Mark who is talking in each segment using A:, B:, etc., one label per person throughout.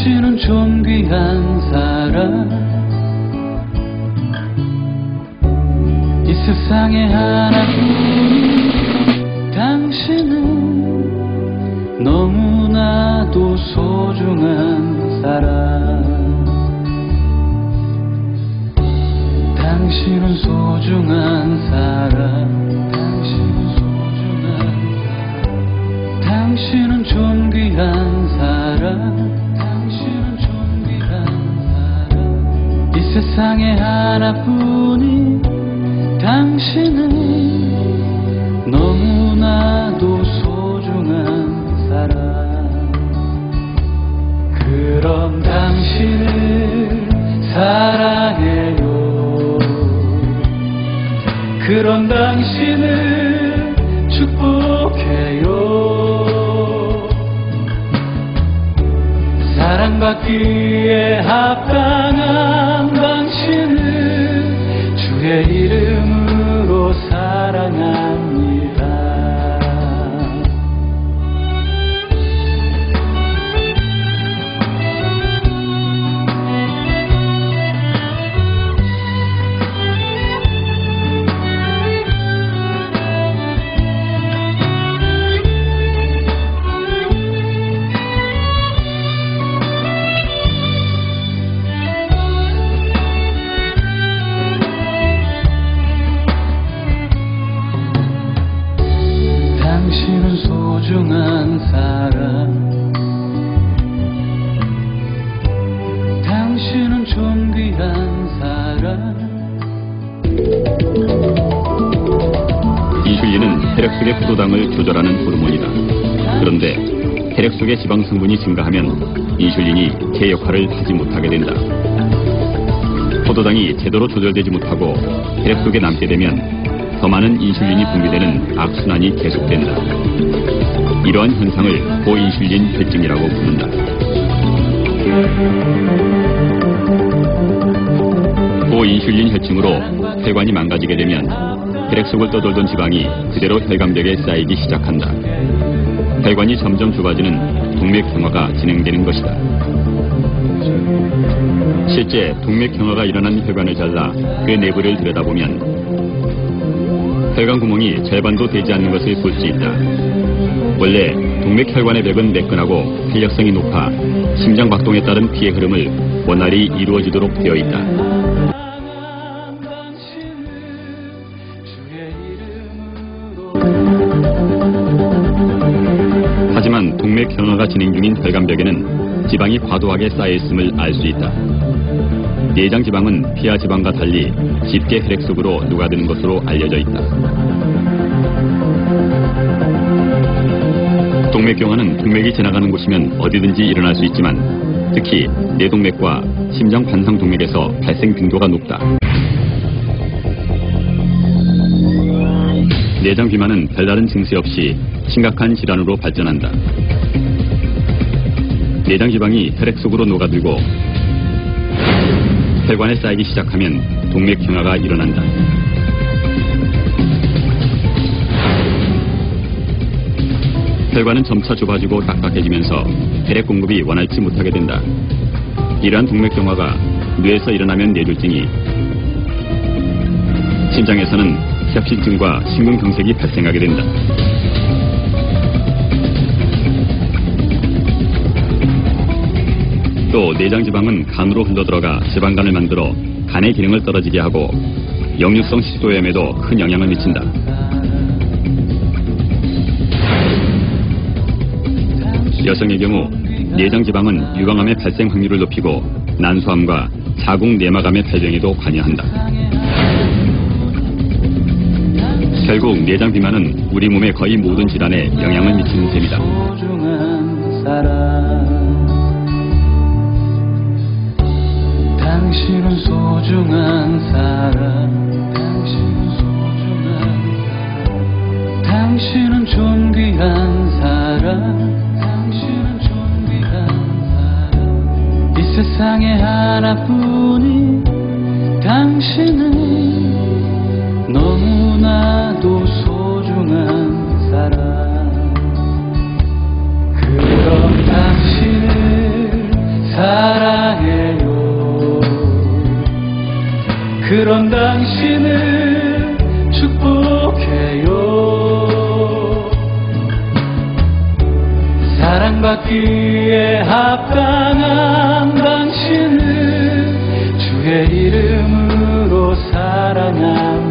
A: 당신은 존귀한 사람, 이 세상에 하나뿐인 당신은 너무나도 소중한 사람. 당신은 소중한 사람, 당신은 소중한 사람, 당신은 존귀한 사람, 당신은 존귀한 사람. 이 세상에 하나뿐인 당신은 너무나도 소중한 사람. 그럼 당신을 사랑해요. 그럼 당신을 축복해요. 사랑받기에 합당한 당신을 주의 이름으로 사랑합니다. 당신은 소중한 사람, 당신은 존귀한 사람.
B: 인슐린은 혈액 속의 포도당을 조절하는 호르몬이다. 그런데 혈액 속의 지방 성분이 증가하면 인슐린이 제 역할을 하지 못하게 된다. 포도당이 제대로 조절되지 못하고 혈액 속에 남게 되면 더 많은 인슐린이 분비되는 악순환이 계속된다. 이러한 현상을 고인슐린 회증이라고 부른다. 고인슐린 혈증으로 혈관이 망가지게 되면 혈액 속을 떠돌던 지방이 그대로 혈관벽에 쌓이기 시작한다. 혈관이 점점 좁아지는 동맥경화가 진행되는 것이다. 실제 동맥경화가 일어난 혈관을 잘라 그 내부를 들여다보면 혈관 구멍이 절반도 되지 않는 것을 볼 수 있다. 원래 동맥혈관의 벽은 매끈하고 탄력성이 높아 심장 박동에 따른 피의 흐름을 원활히 이루어지도록 되어 있다. 하지만 동맥경화가 진행 중인 혈관벽에는 지방이 과도하게 쌓여있음을 알 수 있다. 내장 지방은 피하 지방과 달리 쉽게 혈액 속으로 녹아드는 것으로 알려져 있다. 동맥경화는 동맥이 지나가는 곳이면 어디든지 일어날 수 있지만 특히 뇌동맥과 심장 관상 동맥에서 발생 빈도가 높다. 내장 비만은 별다른 증세 없이 심각한 질환으로 발전한다. 내장 지방이 혈액 속으로 녹아들고 혈관에 쌓이기 시작하면 동맥경화가 일어난다. 혈관은 점차 좁아지고 딱딱해지면서 혈액 공급이 원활치 못하게 된다. 이러한 동맥경화가 뇌에서 일어나면 뇌졸중이, 심장에서는 협심증과 심근경색이 발생하게 된다. 또 내장지방은 간으로 흘러들어가 지방간을 만들어 간의 기능을 떨어지게 하고 역류성 식도염에도 큰 영향을 미친다. 여성의 경우 내장지방은 유방암의 발생 확률을 높이고 난소암과 자궁 내막암의 발병에도 관여한다. 결국 내장 비만은 우리 몸의 거의 모든 질환에 영향을 미치는 셈이다.
A: 당신은 소중한 사람, 당신은 소중한 사람, 당신은 존귀한 사람, 당신은 존귀한 사람. 이 세상에 하나뿐인 당신은 너무나도 소중한 사람. 그럼 당신을 그런 당신을 축복해요. 사랑받기에 합당한 당신을 주의 이름으로 사랑합니다.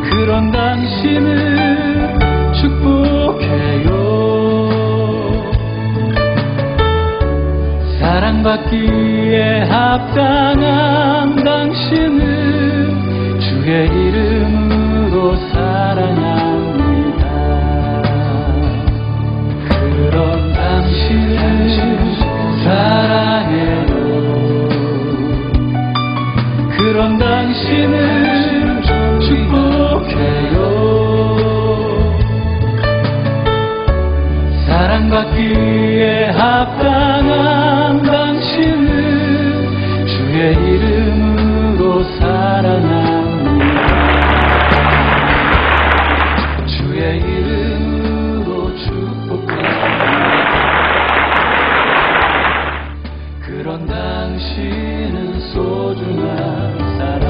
A: 그런 당신을 축복해요. 사랑받기에 합당한 당신을 주의 이름으로 사랑합니다. 그런 당신을 사랑해요. 그런 당신을 축복해요. 사랑받기에 합당한 당신을 주의 이름으로 사랑합니다. 주의 이름으로 축복합니다. 그런 당신은 소중한 사람.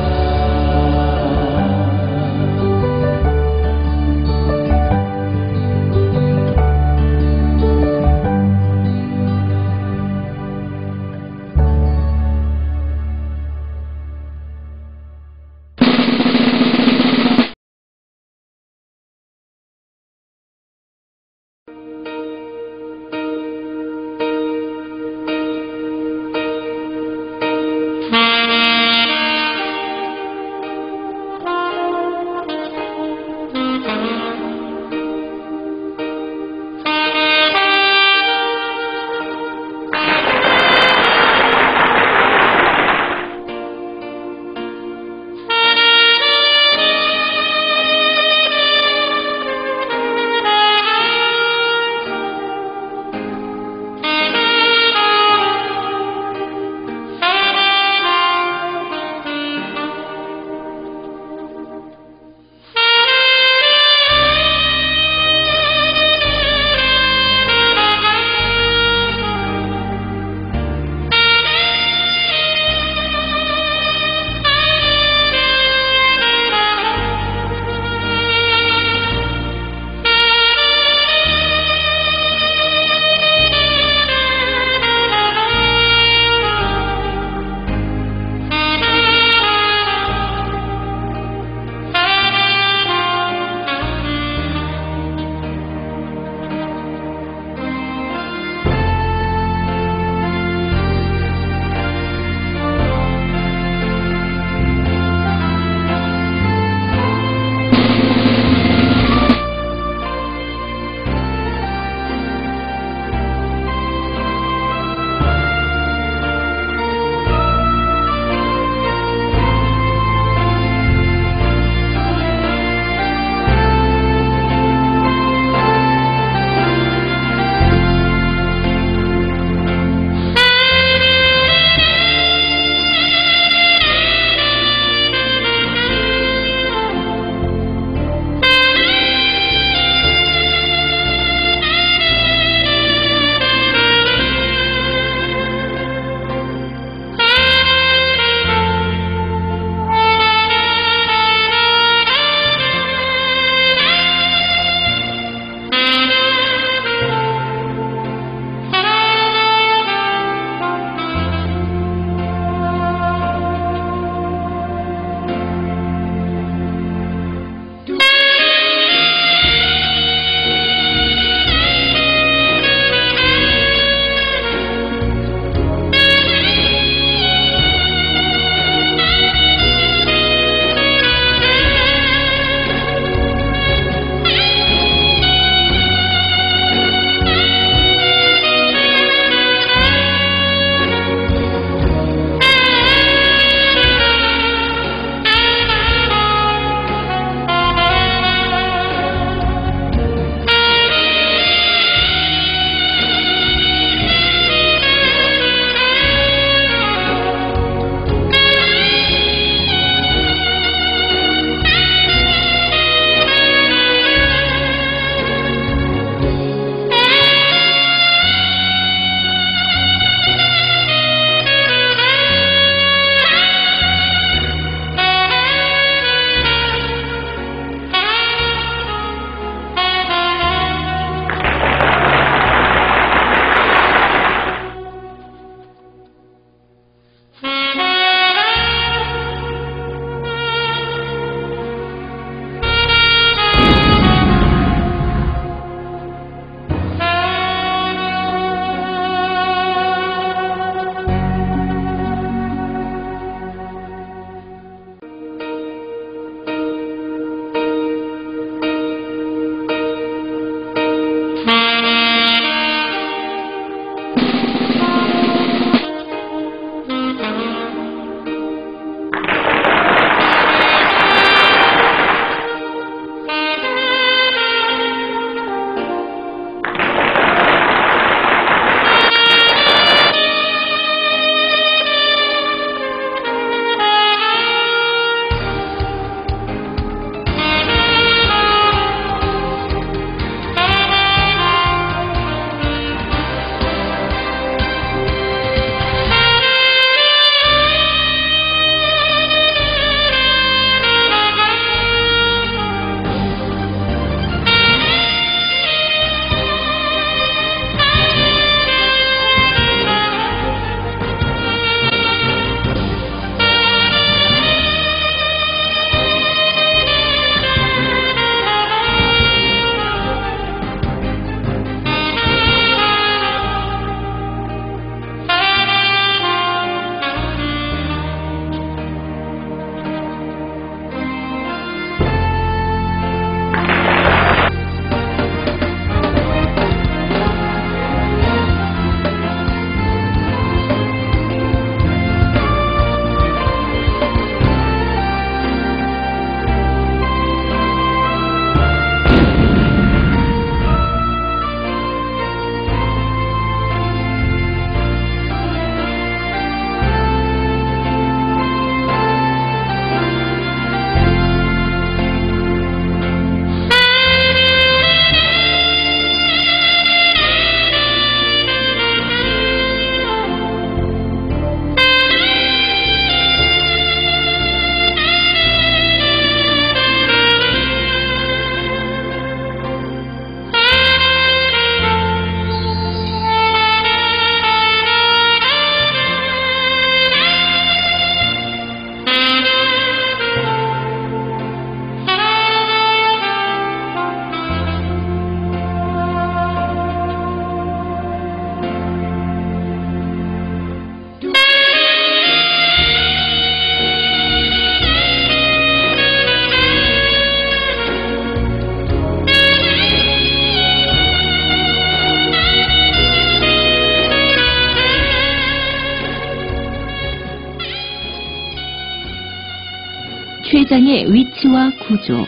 C: 췌장의 위치와 구조.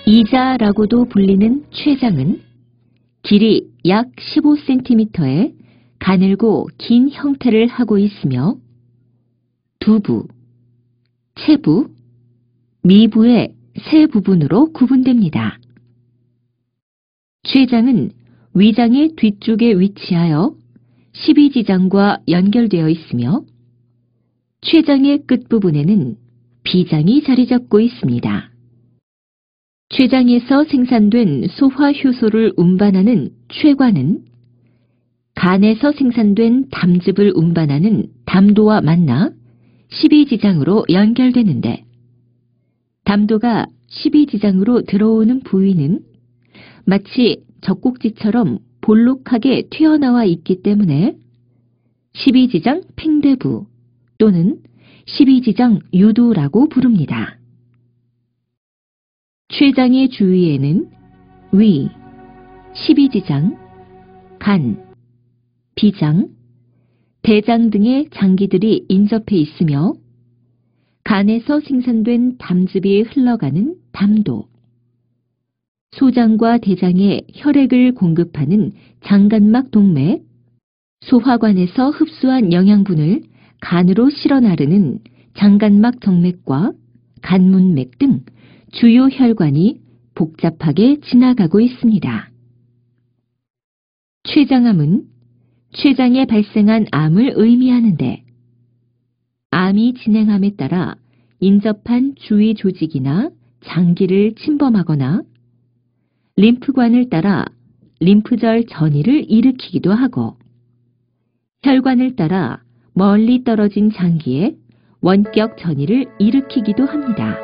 C: 이자라고도 불리는 췌장은 길이 약 15cm의 가늘고 긴 형태를 하고 있으며 두부, 체부, 미부의 세 부분으로 구분됩니다. 췌장은 위장의 뒤쪽에 위치하여 12지장과 연결되어 있으며 췌장의 끝부분에는 비장이 자리 잡고 있습니다. 췌장에서 생산된 소화효소를 운반하는 췌관은 간에서 생산된 담즙을 운반하는 담도와 만나 12지장으로 연결되는데 담도가 12지장으로 들어오는 부위는 마치 젖꼭지처럼 볼록하게 튀어나와 있기 때문에 12지장 팽대부 또는 12지장 유두라고 부릅니다. 췌장의 주위에는 위, 12지장, 간, 비장, 대장 등의 장기들이 인접해 있으며 간에서 생산된 담즙이 흘러가는 담도, 소장과 대장에 혈액을 공급하는 장간막 동맥, 소화관에서 흡수한 영양분을 간으로 실어 나르는 장간막 정맥과 간문맥 등 주요 혈관이 복잡하게 지나가고 있습니다. 췌장암은 췌장에 발생한 암을 의미하는데 암이 진행함에 따라 인접한 주위 조직이나 장기를 침범하거나 림프관을 따라 림프절 전이를 일으키기도 하고 혈관을 따라 멀리 떨어진 장기에 원격 전이를 일으키기도 합니다.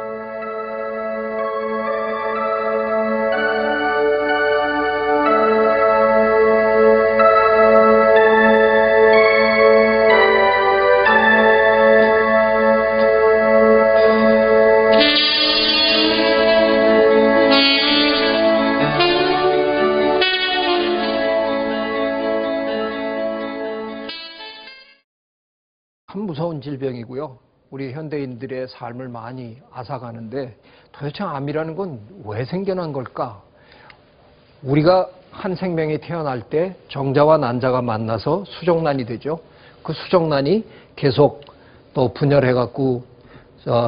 D: 참 무서운 질병이고요. 우리 현대인들의 삶을 많이 앗아가는데 도대체 암이라는 건 왜 생겨난 걸까? 우리가 한 생명이 태어날 때 정자와 난자가 만나서 수정란이 되죠. 그 수정란이 계속 또 분열해갖고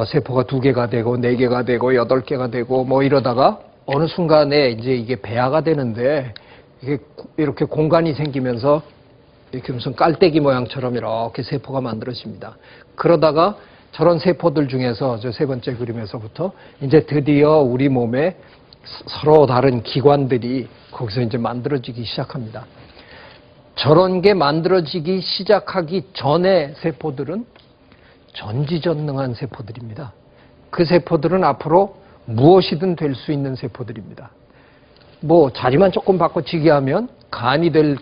D: 세포가 2개가 되고 4개가 되고 8개가 되고 뭐 이러다가 어느 순간에 이제 이게 배아가 되는데 이게 이렇게 공간이 생기면서 이렇게 무슨 깔때기 모양처럼 이렇게 세포가 만들어집니다. 그러다가 저런 세포들 중에서 저 세 번째 그림에서부터 이제 드디어 우리 몸에 서로 다른 기관들이 거기서 이제 만들어지기 시작합니다. 저런 게 만들어지기 시작하기 전에 세포들은 전지전능한 세포들입니다. 그 세포들은 앞으로 무엇이든 될 수 있는 세포들입니다. 뭐 자리만 조금 바꿔치기 하면 간이 될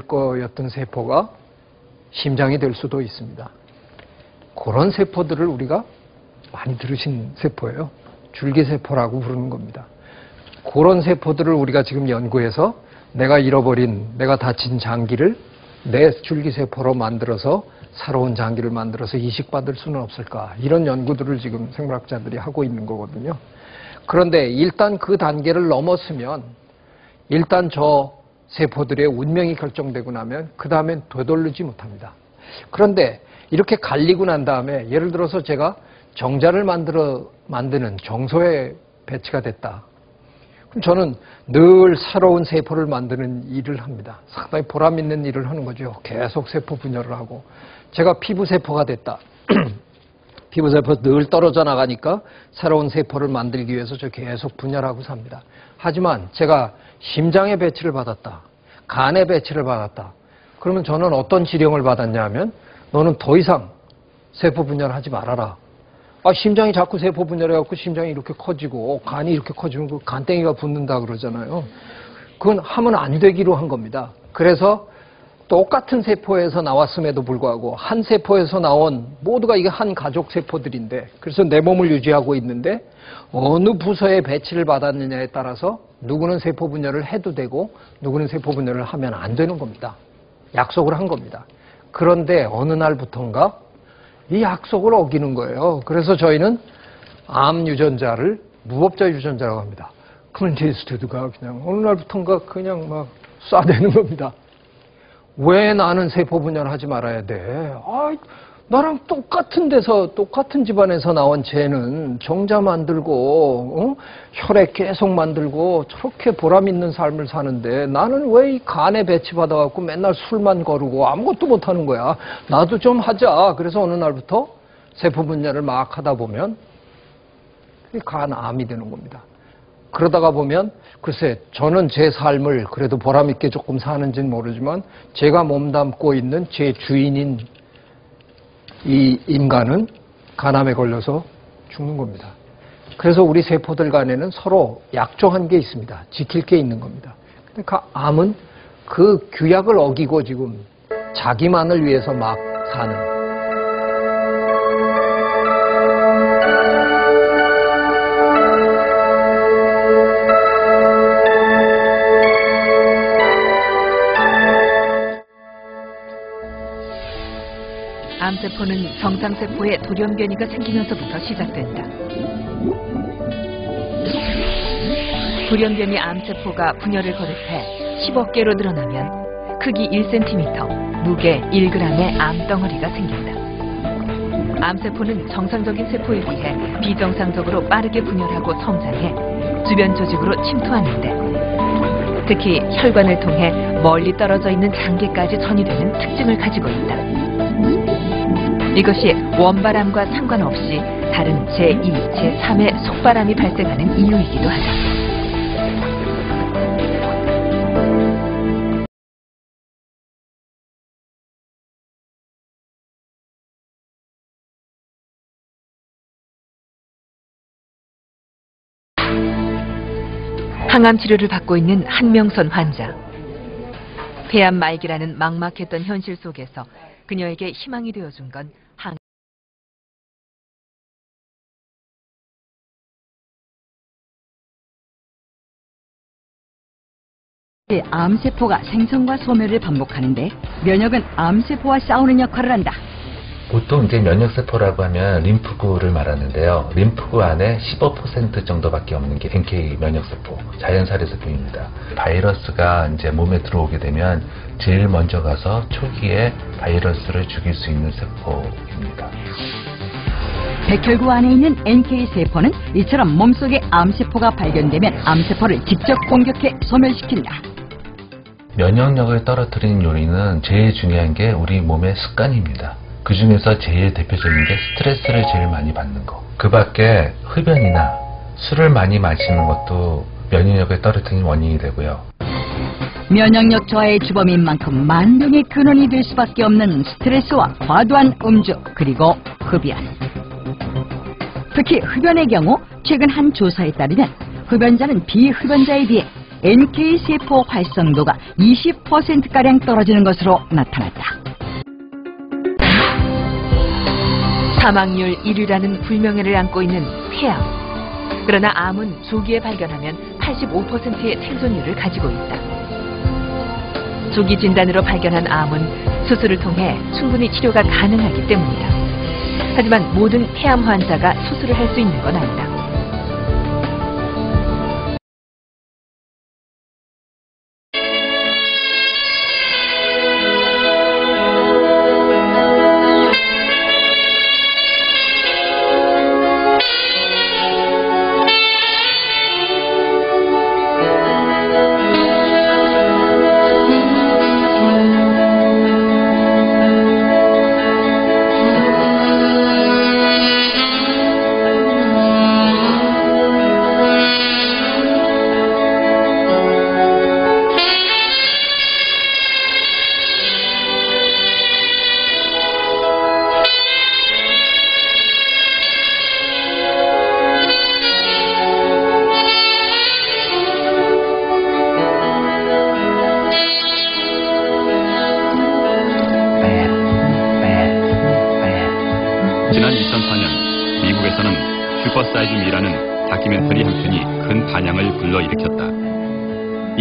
D: 거였던 세포가 심장이 될 수도 있습니다. 그런 세포들을 우리가 많이 들으신 세포예요. 줄기세포라고 부르는 겁니다. 그런 세포들을 우리가 지금 연구해서 내가 잃어버린, 내가 다친 장기를 내 줄기세포로 만들어서 새로운 장기를 만들어서 이식받을 수는 없을까? 이런 연구들을 지금 생물학자들이 하고 있는 거거든요. 그런데 일단 그 단계를 넘었으면 일단 저 세포들의 운명이 결정되고 나면 그 다음엔 되돌리지 못합니다. 그런데 이렇게 갈리고 난 다음에 예를 들어서 제가 정자를 만드는 정소에 배치가 됐다. 그럼 저는 늘 새로운 세포를 만드는 일을 합니다. 상당히 보람 있는 일을 하는 거죠. 계속 세포 분열을 하고. 제가 피부세포가 됐다. 피부세포 늘 떨어져 나가니까 새로운 세포를 만들기 위해서 저 계속 분열하고 삽니다. 하지만 제가 심장에 배치를 받았다. 간에 배치를 받았다. 그러면 저는 어떤 지령을 받았냐 하면 너는 더 이상 세포 분열하지 말아라. 심장이 자꾸 세포 분열해갖고 심장이 이렇게 커지고 간이 이렇게 커지면 그 간땡이가 붓는다 그러잖아요. 그건 하면 안 되기로 한 겁니다. 그래서 똑같은 세포에서 나왔음에도 불구하고 한 세포에서 나온 모두가 이게 한 가족 세포들인데 그래서 내 몸을 유지하고 있는데 어느 부서에 배치를 받았느냐에 따라서 누구는 세포 분열을 해도 되고 누구는 세포 분열을 하면 안 되는 겁니다. 약속을 한 겁니다. 그런데 어느 날부턴가 이 약속을 어기는 거예요. 그래서 저희는 암 유전자를 무법자 유전자라고 합니다. 클린트 이스트우드가 그냥 어느 날부턴가 그냥 막 쏴대는 겁니다. 왜 나는 세포 분열을 하지 말아야 돼? 나랑 똑같은 데서, 똑같은 집안에서 나온 쟤는 정자 만들고, 혈액 계속 만들고, 저렇게 보람 있는 삶을 사는데, 나는 왜 이 간에 배치받아갖고 맨날 술만 거르고 아무것도 못하는 거야? 나도 좀 하자. 그래서 어느 날부터 세포 분열을 막 하다 보면, 간암이 되는 겁니다. 그러다가 보면, 글쎄, 저는 제 삶을 그래도 보람 있게 조금 사는지는 모르지만, 제가 몸담고 있는 제 주인인 이 인간은 간암에 걸려서 죽는 겁니다. 그래서 우리 세포들 간에는 서로 약종한 게 있습니다. 지킬 게 있는 겁니다. 근데 그 암은 그 규약을 어기고 지금 자기만을 위해서 막 사는.
C: 암세포는 정상세포에 돌연변이가 생기면서부터 시작된다. 돌연변이 암세포가 분열을 거듭 해 10억 개로 늘어나면 크기 1cm, 무게 1g의 암덩어리가 생긴다. 암세포는 정상적인 세포에 비해 비정상적으로 빠르게 분열하고 성장해 주변 조직으로 침투하는데 특히 혈관을 통해 멀리 떨어져 있는 장기까지 전이되는 특징을 가지고 있다. 이것이 원바람과 상관없이 다른 제2, 제3의 속바람이 발생하는 이유이기도 하다. 항암 치료를 받고 있는 한명선 환자. 폐암 말기라는 막막했던 현실 속에서 그녀에게 희망이 되어준 건
E: 암세포가 생성과 소멸을 반복하는데 면역은 암세포와 싸우는 역할을 한다.
F: 보통 이제 면역세포라고 하면 림프구를 말하는데요. 림프구 안에 15% 정도밖에 없는 게 NK 면역세포, 자연살해세포입니다. 바이러스가 이제 몸에 들어오게 되면 제일 먼저 가서 초기에 바이러스를 죽일 수 있는 세포입니다.
E: 백혈구 안에 있는 NK세포는 이처럼 몸속에 암세포가 발견되면 암세포를 직접 공격해 소멸시킨다.
F: 면역력을 떨어뜨리는 요인은 제일 중요한 게 우리 몸의 습관입니다. 그 중에서 제일 대표적인 게 스트레스를 제일 많이 받는 거. 그 밖에 흡연이나 술을 많이 마시는 것도 면역력을 떨어뜨리는 원인이 되고요.
E: 면역력 저하의 주범인 만큼 만병의 근원이 될 수밖에 없는 스트레스와 과도한 음주, 그리고 흡연. 특히 흡연의 경우 최근 한 조사에 따르면 흡연자는 비흡연자에 비해 NK세포 활성도가 20%가량 떨어지는 것으로 나타났다.
C: 사망률 1위라는 불명예를 안고 있는 폐암. 그러나 암은 조기에 발견하면 85%의 생존율을 가지고 있다. 조기 진단으로 발견한 암은 수술을 통해 충분히 치료가 가능하기 때문이다. 하지만 모든 폐암 환자가 수술을 할 수 있는 건 아니다.
B: 지난 2004년 미국에서는 슈퍼사이즈 미라는 다큐멘터리 한 편이 큰 반향을 불러일으켰다.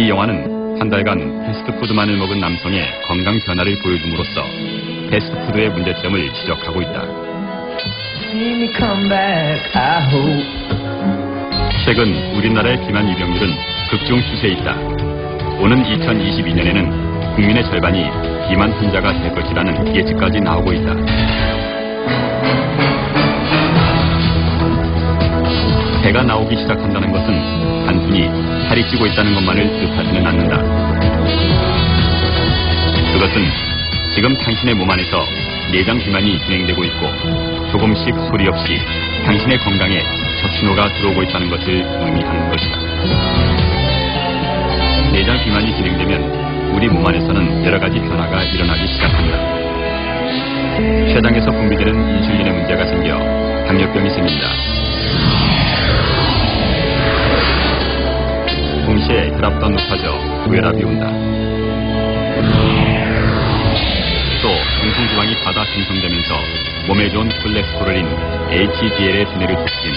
B: 이 영화는 한 달간 패스트푸드만을 먹은 남성의 건강 변화를 보여줌으로써 패스트푸드의 문제점을 지적하고 있다.
A: see me come back, I hope.
B: 최근 우리나라의 비만 유병률은 급중 추세에 있다. 오는 2022년에는 국민의 절반이 비만 환자가 될 것이라는 예측까지 나오고 있다. 배가 나오기 시작한다는 것은 단순히 살이 찌고 있다는 것만을 뜻하지는 않는다. 그것은 지금 당신의 몸 안에서 내장 비만이 진행되고 있고 조금씩 소리 없이 당신의 건강에 첫 신호가 들어오고 있다는 것을 의미하는 것이다. 내장 비만이 진행되면 우리 몸 안에서는 여러 가지 변화가 일어나기 시작한다. 췌장에서 분비되는 인슐린의 문제가 생겨 당뇨병이 생긴다. 동시에 혈압도 높아져 고혈압이 온다. 또 중성지방이 과다 생성되면서 몸에 좋은 콜레스테롤인 HDL의 두뇌를 촉진,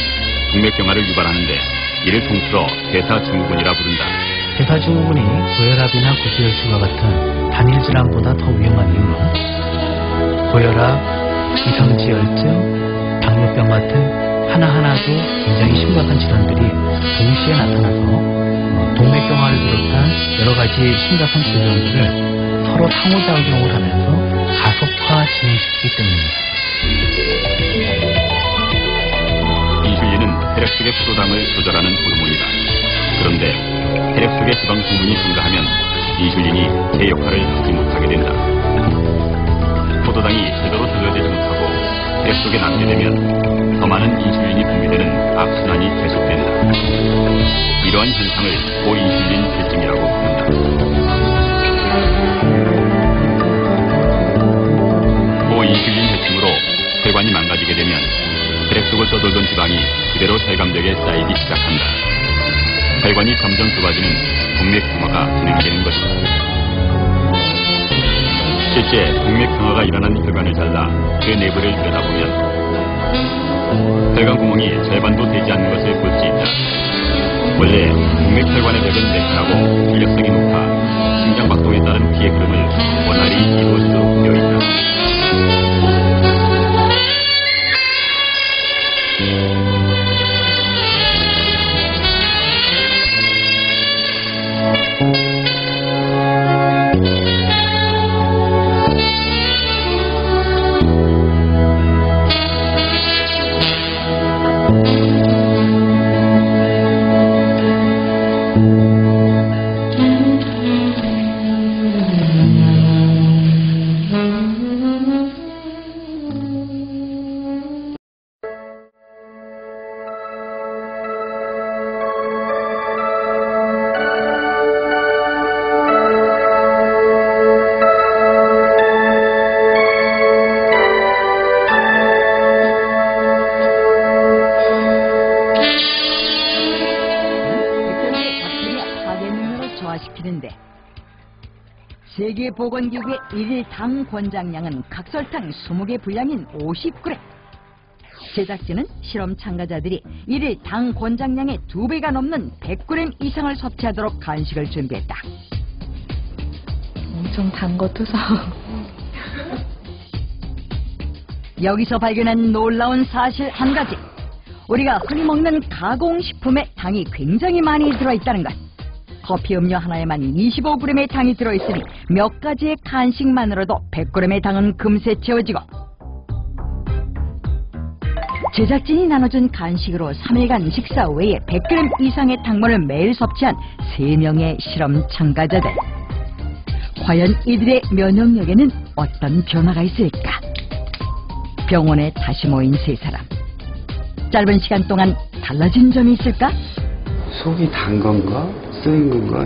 B: 동맥경화를 유발하는데 이를 통틀어 대사증후군이라 부른다.
G: 대사증후군이 고혈압이나 고지혈증과 같은 단일 질환보다 더 위험한 이유는 고혈압, 이상지혈증, 당뇨병 같은 하나하나도 굉장히 심각한 질환들이 동시에 나타나서 동맥경화를 비롯한 여러 가지 심각한 질병들을 서로 상호작용을 하면서 가속화 진행시키기 때문입니다.
B: 인슐린은 혈액 속의 포도당을 조절하는 호르몬이다. 그런데 혈액 속의 지방 성분이 증가하면 인슐린이 제 역할을 하지 못하게 된다. 포도당이 제대로 조절되지 못하고 혈액 속에 남게 되면 더 많은 인슐린이 분비되는 악순환이 계속된다. 이러한 현상을 고인슐린 결증이라고 부른다. 고인슐린 결증으로 혈관이 망가지게 되면 혈액 속을 떠돌던 지방이 그대로 혈관벽에 쌓이기 시작한다. 혈관이 점점 좁아지는 동맥경화가 진행되는 것이다. 실제 동맥경화가 일어난 혈관을 잘라 그 내부를 들여다보면 혈관 구멍이 절반도 되지 않는 것을 볼 수 있다. 원래 동맥혈관의 벽은 매끈하고 탄력성이 높아 심장박동에 따른 피의 흐름을 원활히 이루어지도록 되어 있다.
E: 세계보건기구의 1일 당 권장량은 각설탕 20개 분량인 50g. 제작진은 실험 참가자들이 1일 당 권장량의 2배가 넘는 100g 이상을 섭취하도록 간식을 준비했다.
C: 엄청 단 것도
E: 여기서 발견한 놀라운 사실 한 가지. 우리가 흔히 먹는 가공식품에 당이 굉장히 많이 들어있다는 것. 커피 음료 하나에만 25g의 당이 들어있으니 몇 가지의 간식만으로도 100g의 당은 금세 채워지고, 제작진이 나눠준 간식으로 3일간 식사 외에 100g 이상의 당분을 매일 섭취한 3명의 실험 참가자들. 과연 이들의 면역력에는 어떤 변화가 있을까? 병원에 다시 모인 3사람. 짧은 시간 동안 달라진 점이 있을까?
H: 속이 단 건가? 쓰인 건가?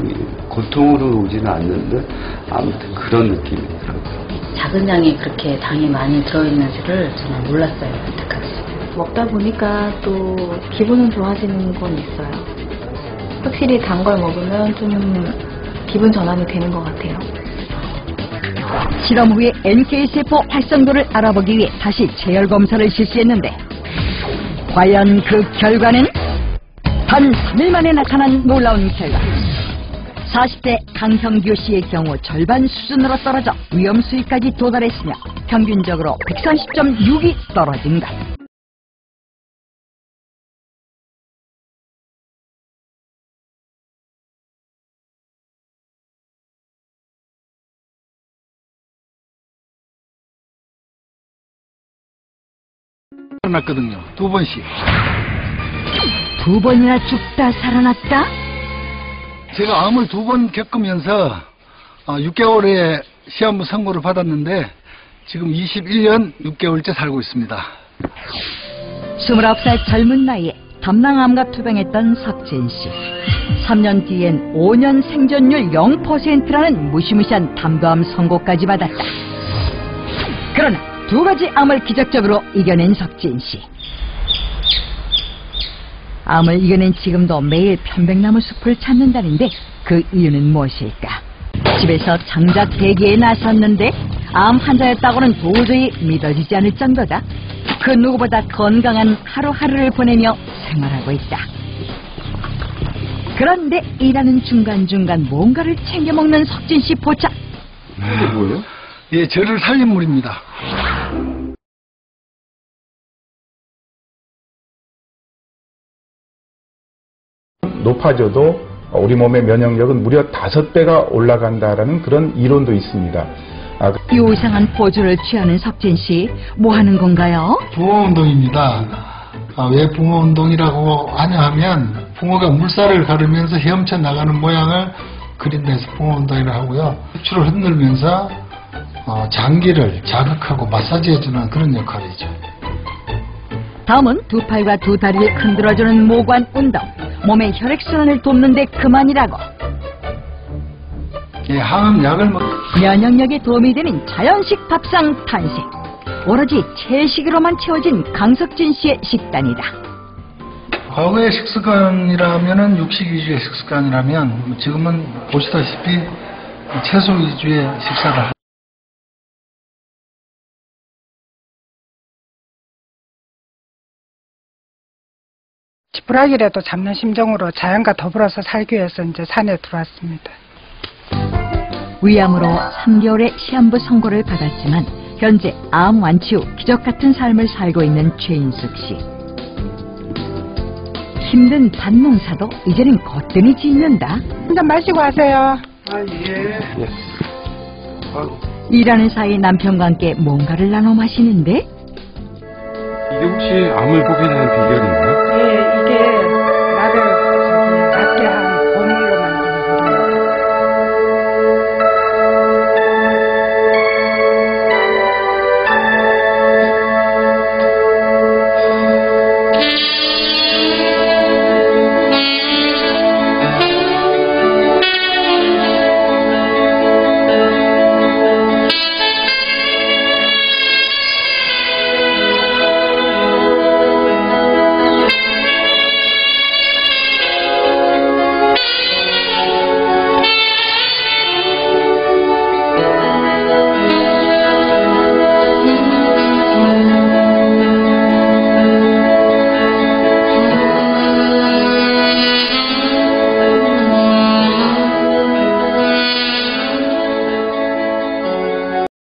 H: 고통으로 오지는 않는데 아무튼 그런 느낌이더라고요.
I: 작은 양이 그렇게 당이 많이 들어있는 줄을 저는 몰랐어요, 여태까지.
J: 먹다 보니까 또 기분은 좋아지는 건 있어요. 확실히 단 걸 먹으면 좀 기분 전환이 되는 것 같아요.
E: 실험 후에 NK세포 활성도를 알아보기 위해 다시 체열 검사를 실시했는데, 과연 그 결과는? 단 3일 만에 나타난 놀라운 결과. 40대 강형규 씨의 경우 절반 수준으로 떨어져 위험 수위까지 도달했으며 평균적으로 130.6이 떨어진 것.
K: 살아났거든요. 2번씩.
E: 2번이나 죽다 살아났다?
K: 제가 암을 2번 겪으면서 6개월에 시한부 선고를 받았는데 지금 21년 6개월째 살고 있습니다.
E: 29살 젊은 나이에 담낭암과 투병했던 석진 씨. 3년 뒤엔 5년 생존율 0%라는 무시무시한 담도암 선고까지 받았다. 그러나 2가지 암을 기적적으로 이겨낸 석진 씨. 암을 이겨낸 지금도 매일 편백나무 숲을 찾는다는데 그 이유는 무엇일까? 집에서 장작 대기에 나섰는데 암 환자였다고는 도저히 믿어지지 않을 정도다. 그 누구보다 건강한 하루하루를 보내며 생활하고 있다. 그런데 일하는 중간중간 뭔가를 챙겨 먹는 석진 씨 포착.
K: 이게 뭐예요? 예, 저를 살린 물입니다.
L: 높아져도 우리 몸의 면역력은 무려 5배가 올라간다라는 그런 이론도 있습니다.
E: 요상한 포즈를 취하는 석진 씨, 뭐 하는 건가요?
K: 붕어운동입니다. 왜 붕어운동이라고 하냐 하면 붕어가 물살을 가르면서 헤엄쳐 나가는 모양을 그린데서 붕어운동이라고 하고요. 척추를 흔들면서 장기를 자극하고 마사지해주는 그런 역할이죠.
E: 다음은 2 팔과 2 다리를 흔들어주는 모관 운동. 몸의 혈액순환을 돕는 데 그만이라고.
K: 예, 항암약을
E: 면역력에 도움이 되는 자연식 밥상 탄생. 오로지 채식으로만 채워진 강석진 씨의 식단이다.
K: 과거의 식습관이라면은 육식 위주의 식습관이라면 지금은 보시다시피 채소 위주의 식사를.
M: 지푸라기라도 잡는 심정으로 자연과 더불어서 살기 위해서 이제 산에 들어왔습니다.
E: 위암으로 3개월의 시한부 선고를 받았지만 현재 암 완치 후 기적 같은 삶을 살고 있는 최인숙 씨. 힘든 밭농사도 이제는 거뜬히 짓는다.
M: 한잔 마시고 하세요.
K: 예.
E: 일하는 사이 남편과 함께 뭔가를 나눠 마시는데
N: 이게 혹시 암을 보게 되는 비결인가요?
M: 네, 이게